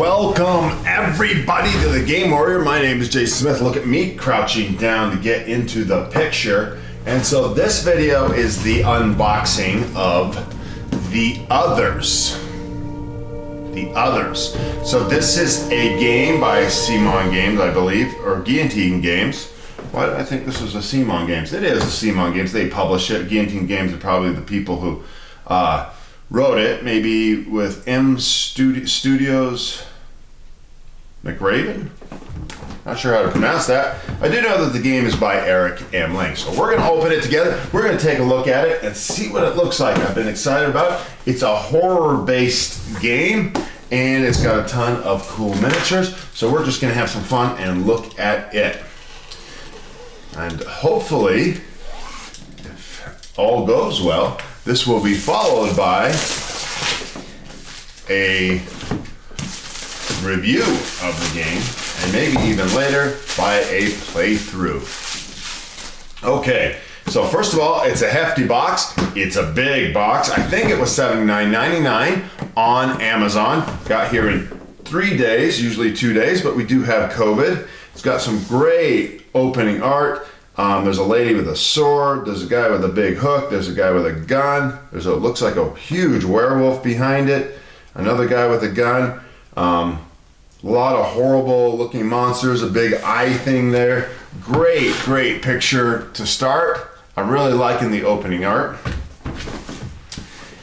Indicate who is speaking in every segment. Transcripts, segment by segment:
Speaker 1: Welcome everybody to the Game Warrior. My name is Jay Smith. Look at me crouching down to get into the picture. And so this video is the unboxing of The Others. The Others. So this is a game by CMON Games, I believe, or Guillotine Games. Why did I think this was a CMON Games? It is a CMON Games. They publish it. Guillotine Games are probably the people who wrote it, maybe with Studios McRaven? Not sure how to pronounce that. I do know that the game is by Eric Lang. So we're gonna open it together. We're gonna take a look at it and see what it looks like. I've been excited about it. It's a horror-based game and it's got a ton of cool miniatures. So we're just gonna have some fun and look at it. And hopefully, if all goes well, this will be followed by a review of the game, and maybe even later by a playthrough. Okay, so first of all, it's a hefty box. It's a big box. I think it was $79.99 on Amazon. Got here in 3 days, usually 2 days, but we do have COVID. It's got some great opening art. There's a lady with a sword, there's a guy with a big hook, there's a guy with a gun, looks like a huge werewolf behind it, another guy with a gun, a lot of horrible looking monsters, a big eye thing there. Great picture to start. I'm really liking the opening art.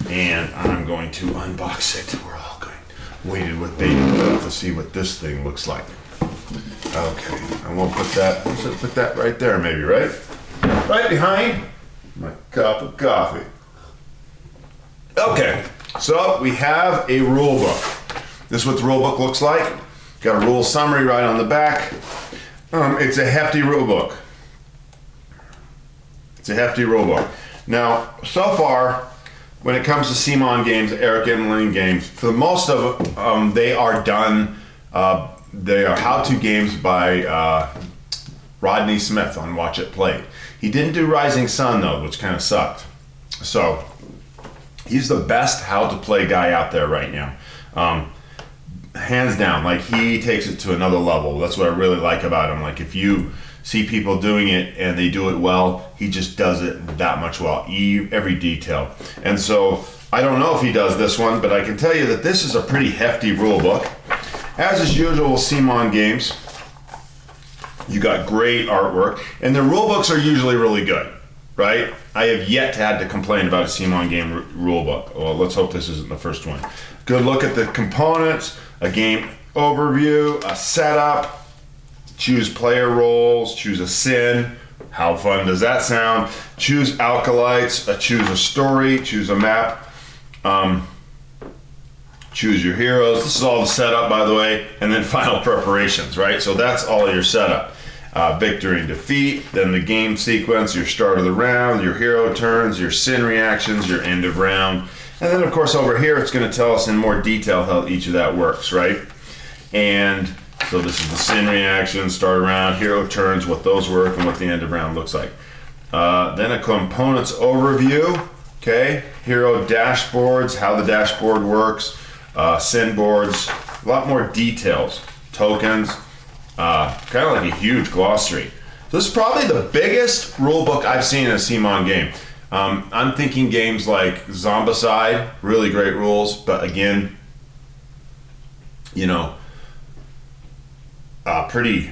Speaker 1: And I'm going to unbox it. We're all going waited with bated breath to see what this thing looks like. Okay, and we'll put that right there maybe, right? Right behind my cup of coffee. Okay, so we have a rule book. This is what the rule book looks like. Got a rule summary right on the back. It's a hefty rule book. It's a hefty rule book. Now, so far, when it comes to CMON Games, Eric Lang Games, for the most of them, they are done. They are how-to games by Rodney Smith on Watch It Played. He didn't do Rising Sun though, which kind of sucked. So he's the best how-to-play guy out there right now. Hands down, like he takes it to another level. That's what I really like about him. Like if you see people doing it and they do it well, he just does it that much well, every detail. And so I don't know if he does this one, but I can tell you that this is a pretty hefty rule book. As is usual with CMON Games, you got great artwork, and the rule books are usually really good, right? I have yet to have to complain about a CMON game rule book. Well, let's hope this isn't the first one. Good look at the components, a game overview, a setup, choose player roles, choose a sin. How fun does that sound? Choose alkalites, choose a story, choose a map. Choose your heroes. This is all the setup, by the way, and then final preparations, right? So that's all your setup. Victory and defeat, then the game sequence, your start of the round, your hero turns, your sin reactions, your end of round. And then, of course, over here, it's going to tell us in more detail how each of that works, right? And so this is the sin reaction, start of round, hero turns, what those work, and what the end of round looks like. Then a components overview, okay? Hero dashboards, how the dashboard works. Sin boards, a lot more details, tokens, kind of like a huge glossary. So this is probably the biggest rule book I've seen in a CMON game. I'm thinking games like Zombicide, really great rules, but again, you know, pretty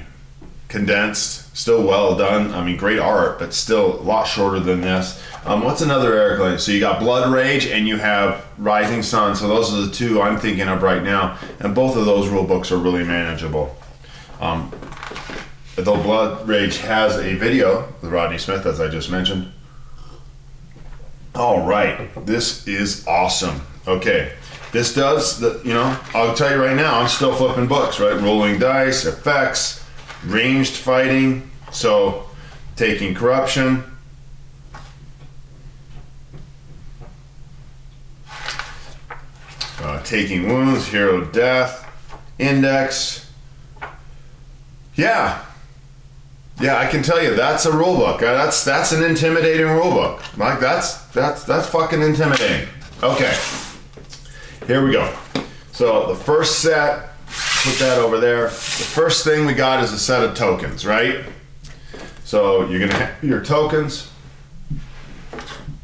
Speaker 1: condensed, still well done. I mean, great art, but still a lot shorter than this. What's another Eric Lang? So you got Blood Rage and you have Rising Sun. So those are the two I'm thinking of right now. And both of those rule books are really manageable. Though Blood Rage has a video with Rodney Smith, as I just mentioned. All right, this is awesome. Okay, this does, I'll tell you right now, I'm still flipping books, right? Rolling dice, effects, ranged fighting. So taking corruption. Taking wounds, hero death, index. Yeah, I can tell you that's a rule book. That's an intimidating rule book. Like that's fucking intimidating. Okay, here we go. So the first set put that over there. The first thing we got is a set of tokens, right? So you're gonna have your tokens.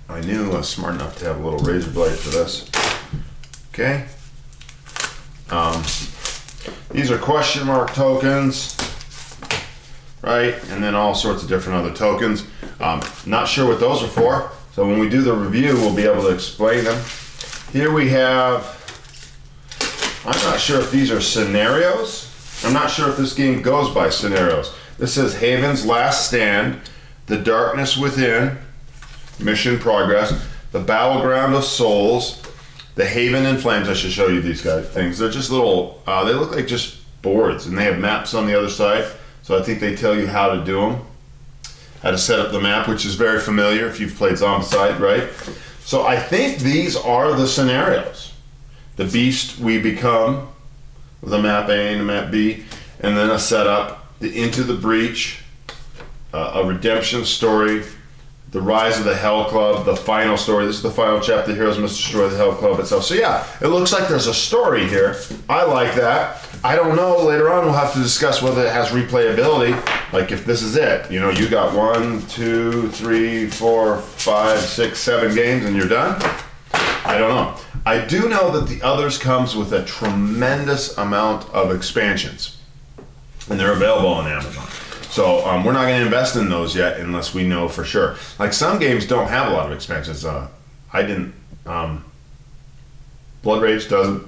Speaker 1: I knew I was smart enough to have a little razor blade for this. Okay. These are question mark tokens, right? And then all sorts of different other tokens. Not sure what those are for. So when we do the review, we'll be able to explain them. Here we have, I'm not sure if these are scenarios. I'm not sure if this game goes by scenarios. This says Haven's Last Stand, The Darkness Within, Mission Progress, The Battleground of Souls, The Haven in Flames. I should show you these things. They're just little, they look like just boards, and they have maps on the other side. So I think they tell you how to do them, how to set up the map, which is very familiar if you've played Zombicide, right? So I think these are the scenarios. The beast we become, the map A and the map B, and then a setup, the Into the Breach, a redemption story, the Rise of the Hell Club, the final story. This is the final chapter. The heroes must destroy the Hell Club itself. So yeah, it looks like there's a story here. I like that. I don't know. Later on, we'll have to discuss whether it has replayability. Like if this is it, you know, you got 1, 2, 3, 4, 5, 6, 7 games and you're done. I don't know. I do know that the others comes with a tremendous amount of expansions, and they're available on Amazon. So we're not going to invest in those yet unless we know for sure. Like some games don't have a lot of expansions. I didn't. Blood Rage doesn't.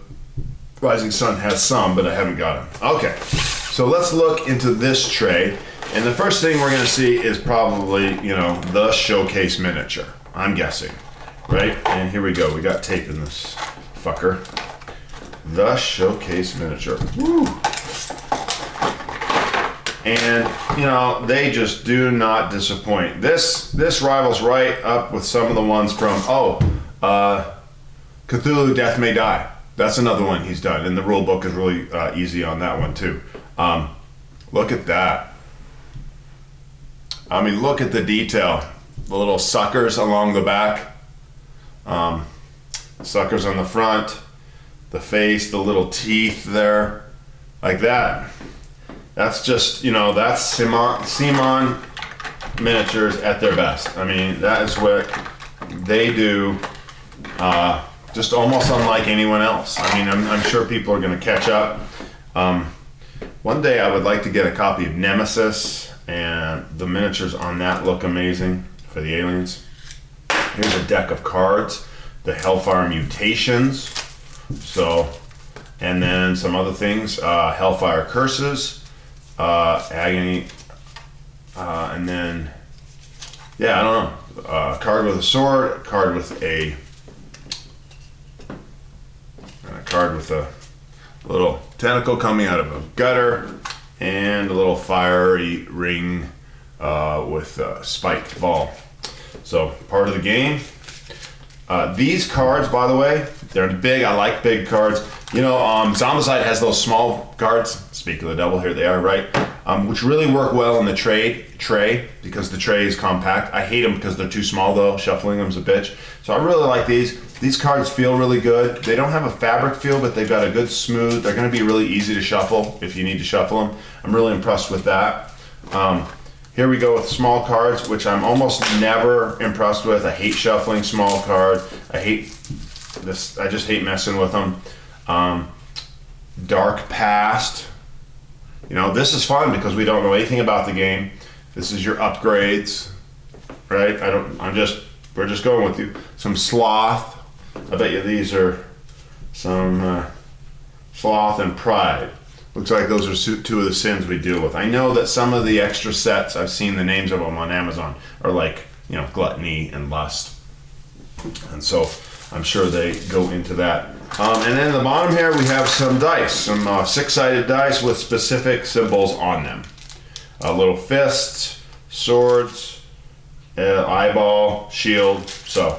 Speaker 1: Rising Sun has some, but I haven't got them. Okay, so let's look into this tray. And the first thing we're going to see is probably, you know, the showcase miniature. I'm guessing, right? And here we go. We got tape in this fucker. The showcase miniature. Woo! And, you know, they just do not disappoint. This rivals right up with some of the ones from, Cthulhu Death May Die. That's another one he's done. And the rule book is really easy on that one, too. Look at that. I mean, look at the detail. The little suckers along the back. Suckers on the front. The face, the little teeth there. Like that. That's just, you know, that's CMON miniatures at their best. I mean, that is what they do, just almost unlike anyone else. I mean, I'm sure people are going to catch up. One day I would like to get a copy of Nemesis, and the miniatures on that look amazing for the aliens. Here's a deck of cards, the Hellfire Mutations, so, and then some other things, Hellfire Curses, Agony, and then, yeah, I don't know, card with a sword, card with a card with a little tentacle coming out of a gutter, and a little fiery ring with a spiked ball. So part of the game. These cards, by the way, they're big. I like big cards. You know, Zombicide has those small cards. Speak of the devil, here they are, right? Which really work well in the tray because the tray is compact. I hate them because they're too small, though. Shuffling them's a bitch. So I really like these. These cards feel really good. They don't have a fabric feel, but they've got a good smooth. They're going to be really easy to shuffle if you need to shuffle them. I'm really impressed with that. Here we go with small cards, which I'm almost never impressed with. I hate shuffling small cards. I hate this. I just hate messing with them. Dark Past. You know, this is fun because we don't know anything about the game. This is your upgrades, right? We're just going with you. Some Sloth. I bet you these are some Sloth and Pride. Looks like those are two of the sins we deal with. I know that some of the extra sets, I've seen the names of them on Amazon, are like, you know, Gluttony and Lust. And so I'm sure they go into that. And then at the bottom here we have some dice, some six-sided dice with specific symbols on them. Little fists, swords, eyeball, shield. So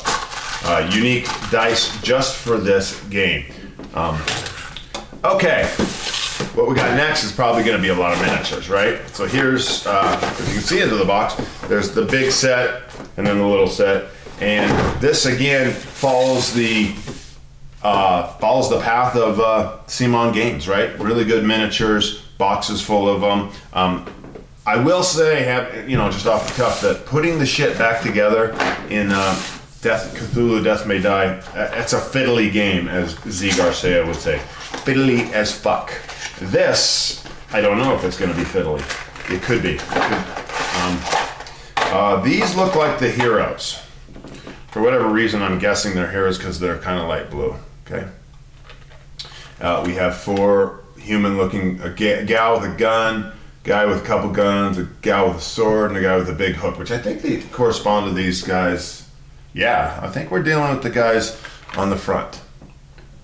Speaker 1: unique dice just for this game. Okay. What we got next is probably going to be a lot of miniatures, right? So here's, as you can see into the box, there's the big set and then the little set. And this, again, follows the follows the path of CMON games, right? Really good miniatures, boxes full of them. I will say, just off the cuff, that putting the shit back together in Cthulhu Death May Die, it's a fiddly game, as Z Garcia would say. Fiddly as fuck. This, I don't know if it's going to be fiddly. It could be. These look like the heroes. For whatever reason, I'm guessing they're heroes because they're kind of light blue. Okay. We have 4 human-looking, a gal with a gun, guy with a couple guns, a gal with a sword, and a guy with a big hook, which I think they correspond to these guys. Yeah, I think we're dealing with the guys on the front.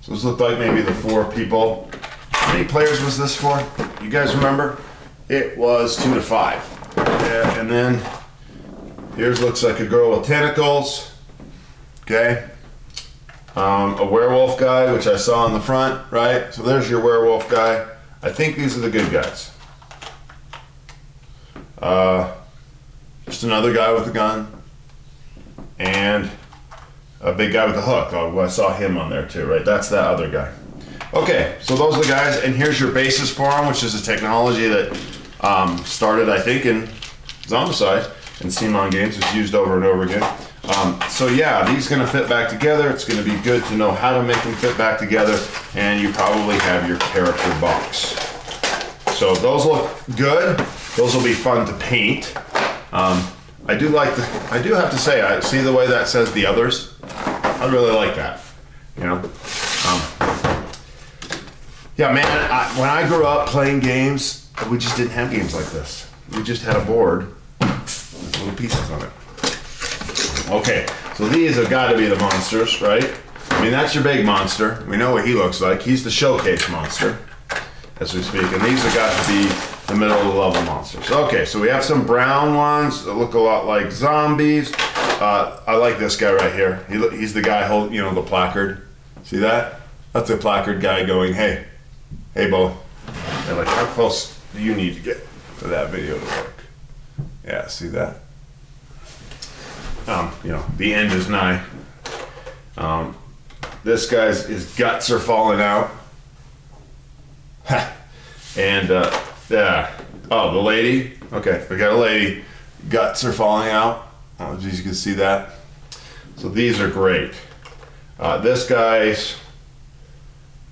Speaker 1: So those look like maybe the 4 people. How many players was this for? You guys remember? It was 2 to 5. Yeah, and then here's looks like a girl with tentacles. Okay. A werewolf guy, which I saw in the front, right? So there's your werewolf guy. I think these are the good guys. Just another guy with a gun. And a big guy with a hook. Oh, I saw him on there too, right? That's that other guy. Okay, so those are the guys, and here's your basis for them, which is a technology that started, I think, in Zombicide and CMON games. It's used over and over again. So yeah, these are going to fit back together. It's going to be good to know how to make them fit back together, and you probably have your character box. So those look good. Those will be fun to paint. I do have to say, I see the way that says the others. I really like that. You know. Yeah, man. When I grew up playing games, we just didn't have games like this. We just had a board with little pieces on it. Okay, so these have got to be the monsters, right? I mean, that's your big monster. We know what he looks like. He's the showcase monster, as we speak. And these have got to be the middle of the level monsters. Okay, so we have some brown ones that look a lot like zombies. I like this guy right here. He's the guy holding, the placard. See that? That's the placard guy going, hey, Bo. And like, how close do you need to get for that video to work? Yeah, see that? The end is nigh. This guy's his guts are falling out. And the lady. Okay, we got a lady. Guts are falling out. Oh, geez, you can see that. So these are great. This guy's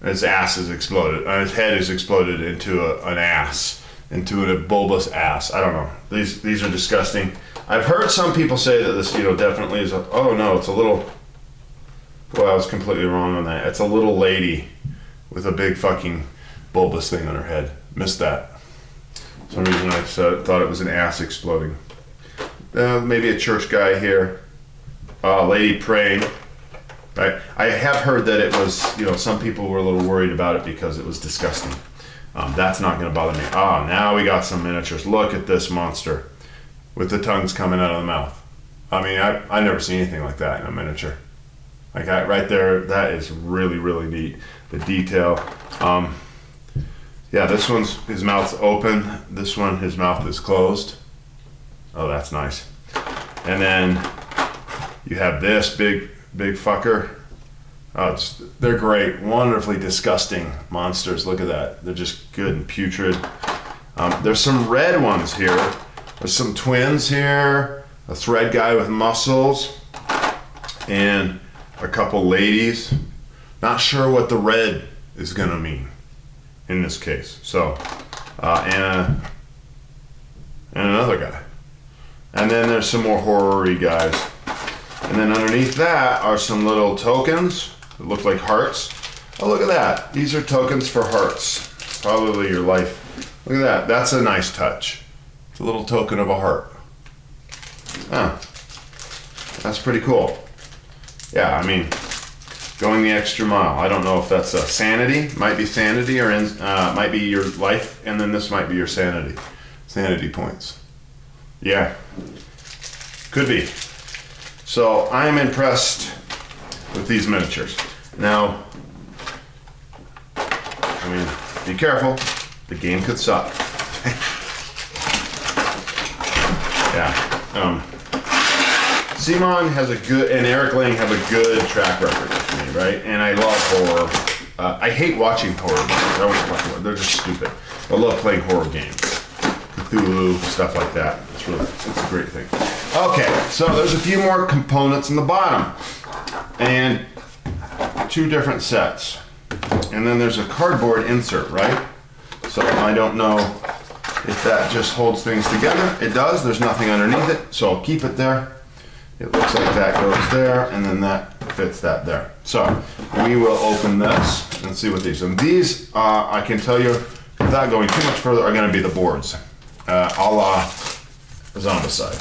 Speaker 1: his ass is exploded. His head is exploded into an ass, into a bulbous ass. I don't know. These are disgusting. I've heard some people say that this, definitely is oh no, it's a little, well, I was completely wrong on that. It's a little lady with a big fucking bulbous thing on her head. Missed that. For some reason I thought it was an ass exploding. Maybe a church guy here. Lady praying. I have heard that it was, some people were a little worried about it because it was disgusting. That's not going to bother me. Now we got some miniatures. Look at this monster with the tongues coming out of the mouth. I mean, I never seen anything like that in a miniature. Like right there, that is really, really neat. The detail. Yeah, this one's, his mouth's open. This one, his mouth is closed. Oh, that's nice. And then you have this big fucker. They're great, wonderfully disgusting monsters. Look at that. They're just good and putrid. There's some red ones here. There's some twins here. A thread guy with muscles. And a couple ladies. Not sure what the red is gonna mean in this case. So, and another guy. And then there's some more horror-y guys. And then underneath that are some little tokens that look like hearts. Oh, look at that. These are tokens for hearts. Probably your life. Look at that. That's a nice touch. It's a little token of a heart. That's pretty cool. Yeah, I mean, going the extra mile. I don't know if that's a sanity. Might be sanity, or might be your life, and then this might be your sanity. Sanity points. Yeah. Could be. So I am impressed with these miniatures. Now, I mean, be careful. The game could suck. CMON has a good, and Eric Lang have a good track record with me, right? And I love horror. I hate watching horror games. I always watch horror. They're just stupid. I love playing horror games. Cthulhu, stuff like that. It's a great thing. Okay, so there's a few more components in the bottom. And 2 different sets. And then there's a cardboard insert, right? So I don't know if that just holds things together. It does. There's nothing underneath it, so I'll keep it there. It looks like that goes there, and then that fits that there. So we will open this and see what these. And these, I can tell you, without going too much further, are going to be the boards, a la Zombicide.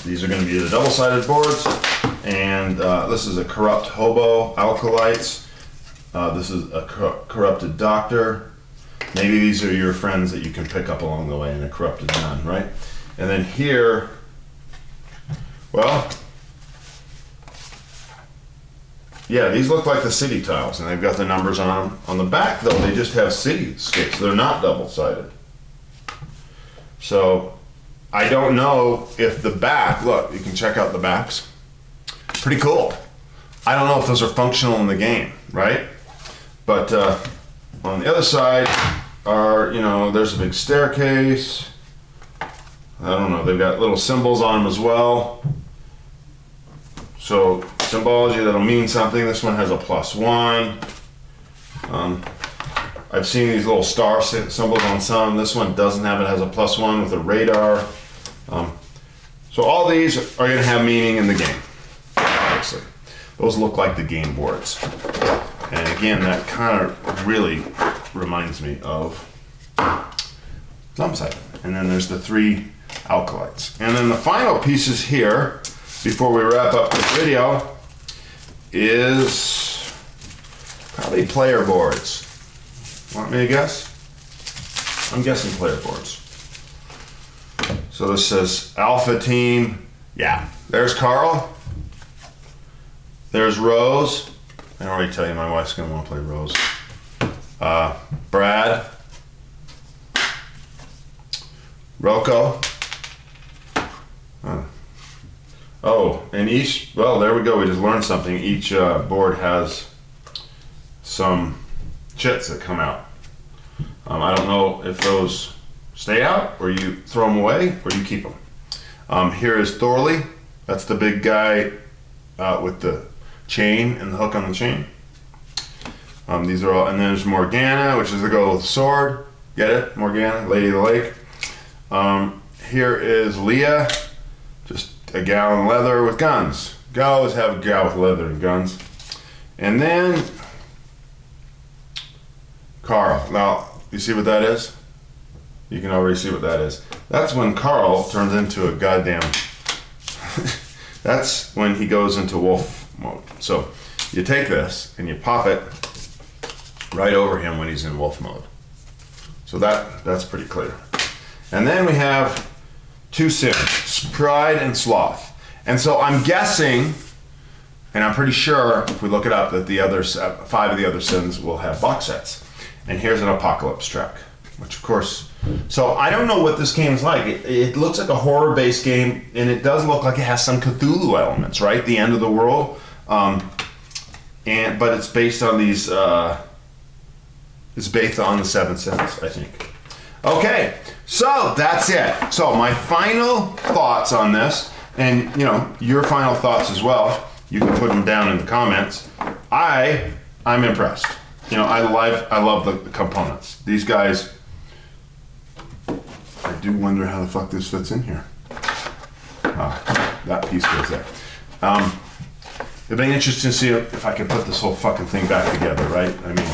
Speaker 1: These are going to be the double-sided boards, and this is a corrupt hobo, alkalites. This is a corrupted doctor. Maybe these are your friends that you can pick up along the way, and a corrupted nun, right? And then here, well, yeah, these look like the city tiles, and they've got the numbers on them. On the back, though, they just have cityscapes. They're not double-sided. So I don't know if the back, look, you can check out the backs. Pretty cool. I don't know if those are functional in the game, right? But on the other side are, you know, there's a big staircase. I don't know, they've got little symbols on them as well. So symbology that'll mean something. This one has a +1. I've seen these little star symbols on some. This one doesn't have it, has a +1 with a radar. So all these are going to have meaning in the game, obviously. Those look like the game boards. And again, that kind of really reminds me of Zombicide. And then there's the 3 alkalites. And then the final pieces here, before we wrap up this video, is probably player boards. Want me to guess? I'm guessing player boards. So this says Alpha Team. Yeah, there's Carl. There's Rose. I already tell you my wife's gonna want to play Rose. Brad. Rocco. Oh, and each, well, there we go. We just learned something. Each board has some chits that come out. I don't know if those stay out or you throw them away or you keep them. Here is Thorley. That's the big guy with the chain and the hook on the chain. These are all, and then there's Morgana, which is the girl with the sword. Get it? Morgana, Lady of the Lake. Here is Leah, just a gal in leather with guns. Gotta always have a gal with leather and guns. And then Carl. Now, you see what that is? You can already see what that is. That's when Carl turns into a goddamn... That's when he goes into wolf mode. So you take this and you pop it right over him when he's in wolf mode. So that's pretty clear. And then we have 2 sins, pride and sloth. And so I'm guessing, and I'm pretty sure if we look it up, that the other 5 of the other sins will have box sets. And here's an apocalypse track, which of course, so I don't know what this game is like. It looks like a horror-based game, and it does look like it has some Cthulhu elements, right? The end of the world, but it's based on these. It's based on the 7 sins, I think. Okay, so that's it. So my final thoughts on this, and you know your final thoughts as well. You can put them down in the comments. I'm impressed. You know, I love the components. These guys. I do wonder how the fuck this fits in here. That piece goes there. It'd be interesting to see if I can put this whole fucking thing back together, right? I mean,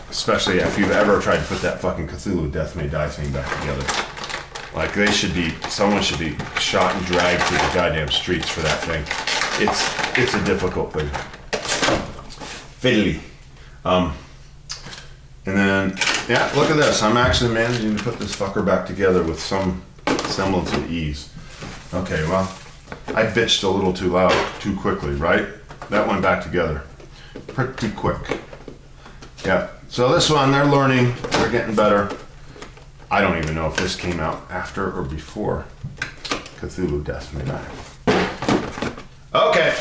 Speaker 1: especially if you've ever tried to put that fucking Cthulhu Death May Die thing back together. Like someone should be shot and dragged through the goddamn streets for that thing. It's a difficult thing. Fiddly. And then, yeah, look at this. I'm actually managing to put this fucker back together with some semblance of ease. Okay, well, I bitched a little too loud, too quickly, right? That went back together pretty quick. Yeah, so this one, they're learning, they're getting better. I don't even know if this came out after or before Cthulhu Death May Die. Okay,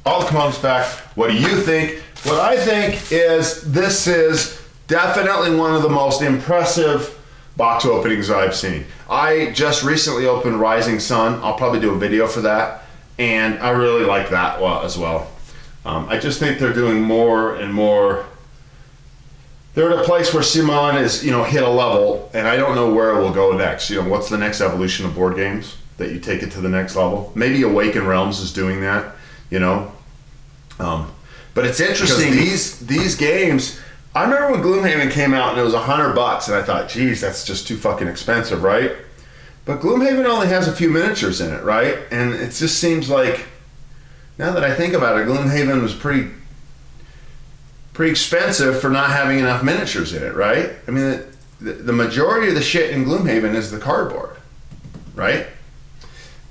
Speaker 1: all the components back. What do you think? What I think is this is definitely one of the most impressive box openings I've seen. I just recently opened Rising Sun. I'll probably do a video for that, and I really like that as well. I just think they're doing more and more. They're at a place where CMON is, hit a level, and I don't know where it will go next. What's the next evolution of board games that you take it to the next level? Maybe Awaken Realms is doing that, But it's interesting, these games, I remember when Gloomhaven came out and it was $100 and I thought, geez, that's just too fucking expensive, right? But Gloomhaven only has a few miniatures in it, right? And it just seems like, now that I think about it, Gloomhaven was pretty expensive for not having enough miniatures in it, right? I mean, the majority of the shit in Gloomhaven is the cardboard, right?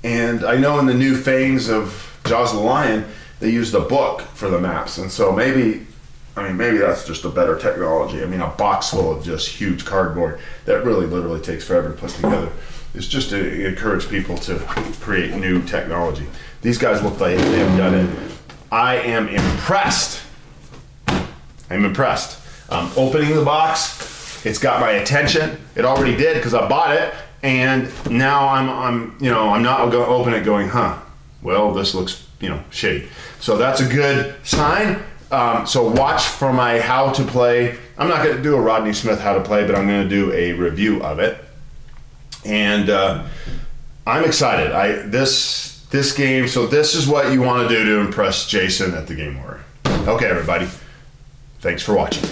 Speaker 1: And I know in the new Fangs of Jaws of the Lion, they used a book for the maps, and so maybe that's just a better technology. I mean, a box full of just huge cardboard that really literally takes forever to put together. It's just to encourage people to create new technology. These guys look like they have done it. I am impressed. I'm impressed. Opening the box, it's got my attention. It already did because I bought it, and now I'm not going to open it going, well, this looks, shitty. So that's a good sign. So watch for my how to play. I'm not going to do a Rodney Smith how to play, but I'm going to do a review of it. And I'm excited. This game, so this is what you want to do to impress Jason at the Game Order. Okay, everybody. Thanks for watching.